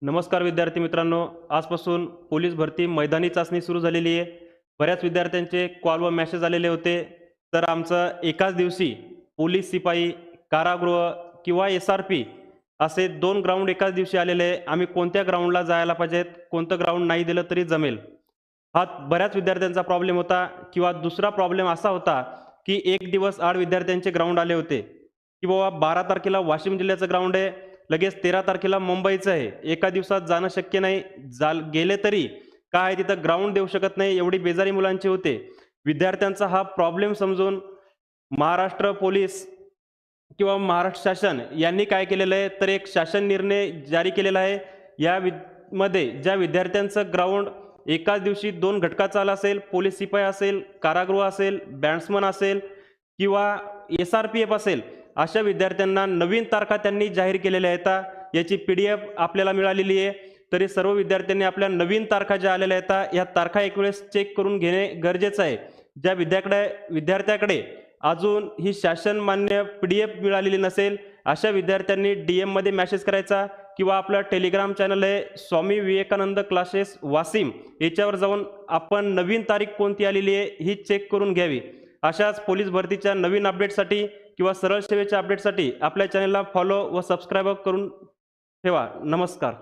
नमस्कार विद्यार्थी मित्रांनो, आजपासून पोलीस भरती मैदानी चाचणी सुरू झालेली आहे. बऱ्याच विद्यार्थ्यांचे कॉल व मेसेज आलेले होते. तर आमचं एकाच दिवशी पोलीस सिपाई, कारागृह किंवा SRP असे 2 ग्राउंड एकाच दिवशी आलेले आहे. आम्ही कोणत्या ग्राउंडला जायला पाहिजेत, कोणतं ग्राउंड नाही दिलं तरी जमेल. हा बऱ्याच विद्यार्थ्यांचा प्रॉब्लेम होता किंवा दुसरा प्रॉब्लेम असा होता, की एक दिवस आड विद्यार्थ्यांचे ग्राउंड आले होते, की बाबा 12 तारखेला वाशिम जिल्ह्याचं ग्राउंड आहे, लगेच 13 तारखेला मुंबईचं आहे. एका दिवसात जाणं शक्य नाही. गेले तरी काय तिथं ग्राउंड देऊ शकत नाही, एवढी बेजारी मुलांची होते. विद्यार्थ्यांचा हा प्रॉब्लेम समजून महाराष्ट्र पोलीस किंवा महाराष्ट्र शासन यांनी काय केलेलं आहे, तर एक शासन निर्णय जारी केलेला आहे. मध्ये ज्या विद्यार्थ्यांचं ग्राउंड एकाच दिवशी 2 घटकाचं आलं असेल, पोलीस शिपाई असेल, कारागृह असेल, बॅट्समन असेल किंवा SRPF असेल, अशा विद्यार्थ्यांना नवीन तारखा त्यांनी जाहीर केलेल्या आहेत. याची PDF आपल्याला मिळालेली आहे. तरी सर्व विद्यार्थ्यांनी आपल्या नवीन तारखा ज्या आलेल्या आहेत, या तारखा एक वेळेस चेक करून घेणे गरजेचं आहे. ज्या विद्यार्थ्याकडे अजून ही शासन मान्य PDF मिळालेली नसेल, अशा विद्यार्थ्यांनी DM मध्ये मेसेज करायचा किंवा आपलं टेलिग्राम चॅनल आहे स्वामी विवेकानंद क्लासेस वाशिम, याच्यावर जाऊन आपण नवीन तारीख कोणती आलेली आहे ही चेक करून घ्यावी. अशाच पोलीस भरतीच्या नवीन अपडेटसाठी किंवा सरळ सेवेच्या अपडेटसाठी आपल्या चॅनलला फॉलो व सबस्क्राईब करून ठेवा. नमस्कार.